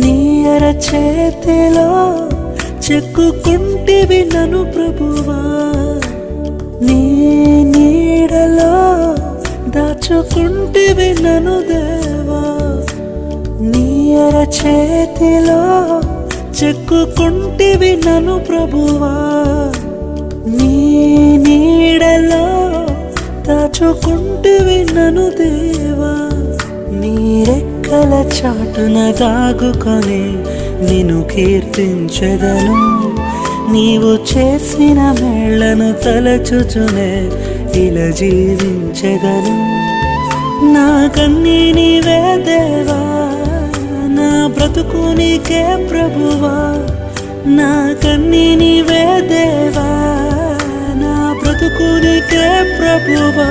నీ అరచేతిలో చెక్కుకుంటివి నన్ను ప్రభువా, నీ నీడలో దాచుకుంటివి నన్ను దేవా. నీ అరచేతిలో చెక్కుకుంటివి నన్ను ప్రభువా, నీ నీడలో దాచుకుంటివి నన్ను దేవా. నీ రెక్కల చాటున దాగుకొని నిన్ను కీర్తించెదను, నీవు చేసిన మేళ్లను తలచుచునే ఇలా జీవించెదను. నా కన్నీ నీవే దేవా, నా బ్రతుకు నీకే ప్రభువా. నా కన్నీ నీవే దేవా, నా బ్రతుకు నీకే ప్రభువా.